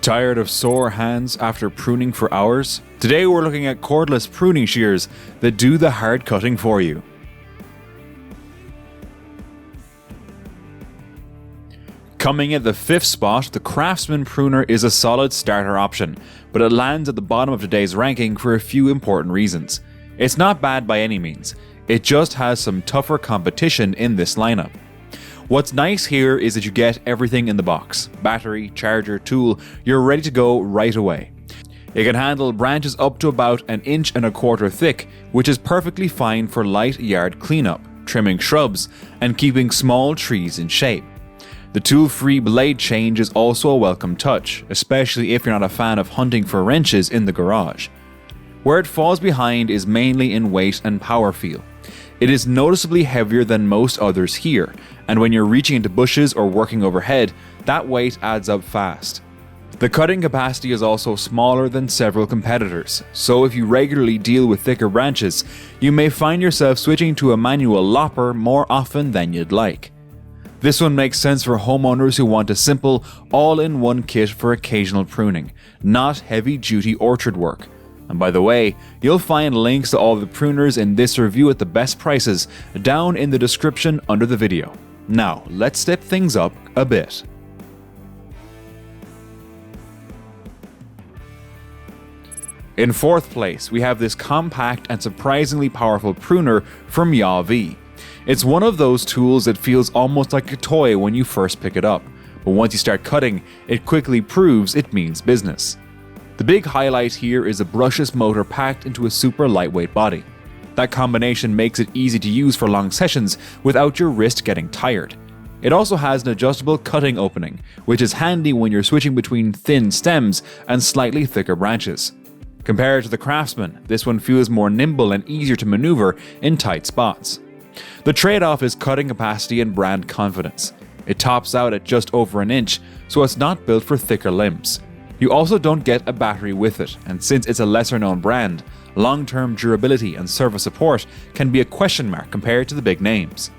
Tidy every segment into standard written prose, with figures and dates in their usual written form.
Tired of sore hands after pruning for hours? Today we're looking at cordless pruning shears that do the hard cutting for you. Coming at the 5th spot, the Craftsman pruner is a solid starter option, but it lands at the bottom of today's ranking for a few important reasons. It's not bad by any means, it just has some tougher competition in this lineup. What's nice here is that you get everything in the box: battery, charger, tool, you're ready to go right away. It can handle branches up to about 1.25 inches thick, which is perfectly fine for light yard cleanup, trimming shrubs, and keeping small trees in shape. The tool-free blade change is also a welcome touch, especially if you're not a fan of hunting for wrenches in the garage. Where it falls behind is mainly in weight and power feel. It is noticeably heavier than most others here, and when you're reaching into bushes or working overhead, that weight adds up fast. The cutting capacity is also smaller than several competitors, so if you regularly deal with thicker branches, you may find yourself switching to a manual lopper more often than you'd like. This one makes sense for homeowners who want a simple, all-in-one kit for occasional pruning, not heavy-duty orchard work. And by the way, you'll find links to all the pruners in this review at the best prices down in the description under the video. Now, let's step things up a bit. In 4th place, we have this compact and surprisingly powerful pruner from YAWV. It's one of those tools that feels almost like a toy when you first pick it up, but once you start cutting, it quickly proves it means business. The big highlight here is a brushless motor packed into a super lightweight body. That combination makes it easy to use for long sessions without your wrist getting tired. It also has an adjustable cutting opening, which is handy when you're switching between thin stems and slightly thicker branches. Compared to the Craftsman, this one feels more nimble and easier to maneuver in tight spots. The trade-off is cutting capacity and brand confidence. It tops out at just over 1 inch, so it's not built for thicker limbs. You also don't get a battery with it, and since it's a lesser-known brand, long-term durability and service support can be a question mark compared to the big names.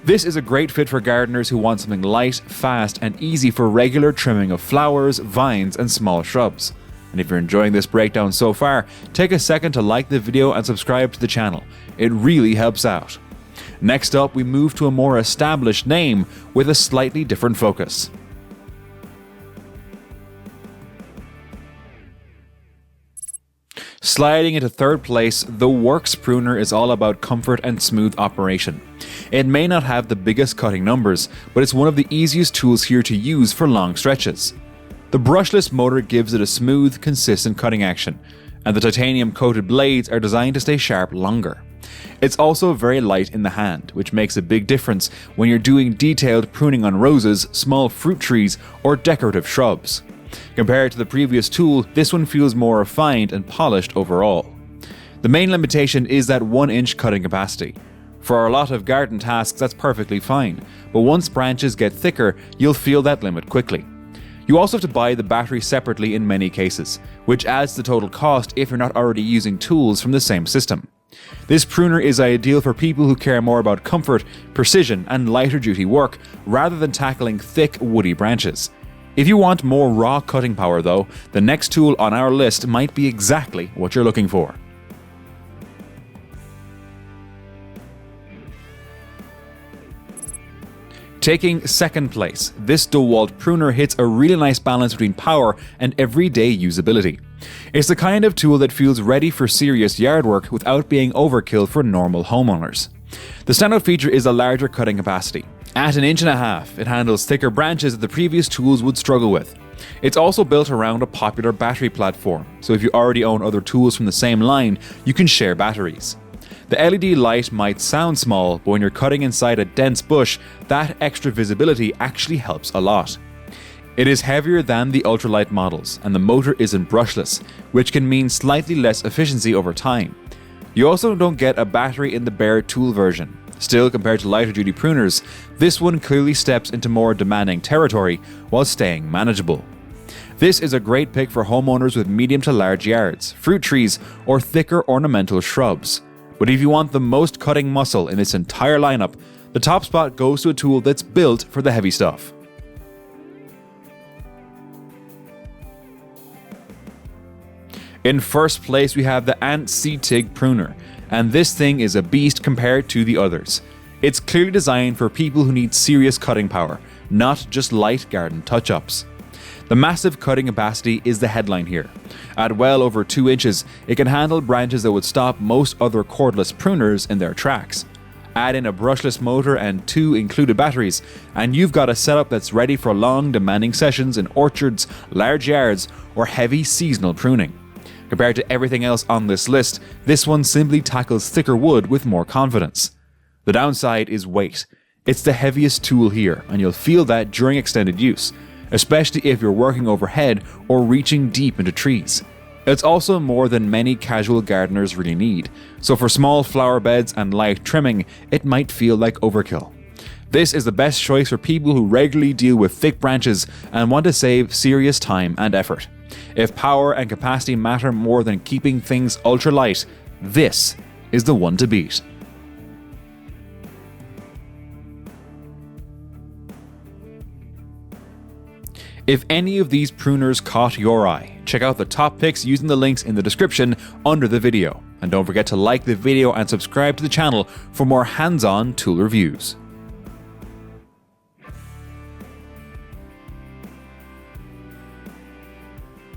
This is a great fit for gardeners who want something light, fast, and easy for regular trimming of flowers, vines, and small shrubs. And if you're enjoying this breakdown so far, take a second to like the video and subscribe to the channel. It really helps out. Next up, we move to a more established name with a slightly different focus. Sliding into 3rd place, the Worx pruner is all about comfort and smooth operation. It may not have the biggest cutting numbers, but it's one of the easiest tools here to use for long stretches. The brushless motor gives it a smooth, consistent cutting action, and the titanium-coated blades are designed to stay sharp longer. It's also very light in the hand, which makes a big difference when you're doing detailed pruning on roses, small fruit trees, or decorative shrubs. Compared to the previous tool, this one feels more refined and polished overall. The main limitation is that 1 inch cutting capacity. For a lot of garden tasks, that's perfectly fine, but once branches get thicker, you'll feel that limit quickly. You also have to buy the battery separately in many cases, which adds the total cost if you're not already using tools from the same system. This pruner is ideal for people who care more about comfort, precision, and lighter duty work rather than tackling thick, woody branches. If you want more raw cutting power though, the next tool on our list might be exactly what you're looking for. Taking 2nd place, this DeWalt pruner hits a really nice balance between power and everyday usability. It's the kind of tool that feels ready for serious yard work without being overkill for normal homeowners. The standout feature is a larger cutting capacity. At 1.5 inches, it handles thicker branches that the previous tools would struggle with. It's also built around a popular battery platform, so if you already own other tools from the same line, you can share batteries. The LED light might sound small, but when you're cutting inside a dense bush, that extra visibility actually helps a lot. It is heavier than the ultralight models, and the motor isn't brushless, which can mean slightly less efficiency over time. You also don't get a battery in the bare tool version. Still, compared to lighter duty pruners, this one clearly steps into more demanding territory while staying manageable. This is a great pick for homeowners with medium to large yards, fruit trees, or thicker ornamental shrubs. But if you want the most cutting muscle in this entire lineup, the top spot goes to a tool that's built for the heavy stuff. In first place we have the Anttctig pruner, and this thing is a beast compared to the others. It's clearly designed for people who need serious cutting power, not just light garden touch-ups. The massive cutting capacity is the headline here. At well over 2 inches, it can handle branches that would stop most other cordless pruners in their tracks. Add in a brushless motor and 2 included batteries, and you've got a setup that's ready for long, demanding sessions in orchards, large yards, or heavy seasonal pruning. Compared to everything else on this list, this one simply tackles thicker wood with more confidence. The downside is weight. It's the heaviest tool here, and you'll feel that during extended use, especially if you're working overhead or reaching deep into trees. It's also more than many casual gardeners really need, so for small flower beds and light trimming, it might feel like overkill. This is the best choice for people who regularly deal with thick branches and want to save serious time and effort. If power and capacity matter more than keeping things ultra light, this is the one to beat. If any of these pruners caught your eye, check out the top picks using the links in the description under the video. And don't forget to like the video and subscribe to the channel for more hands-on tool reviews.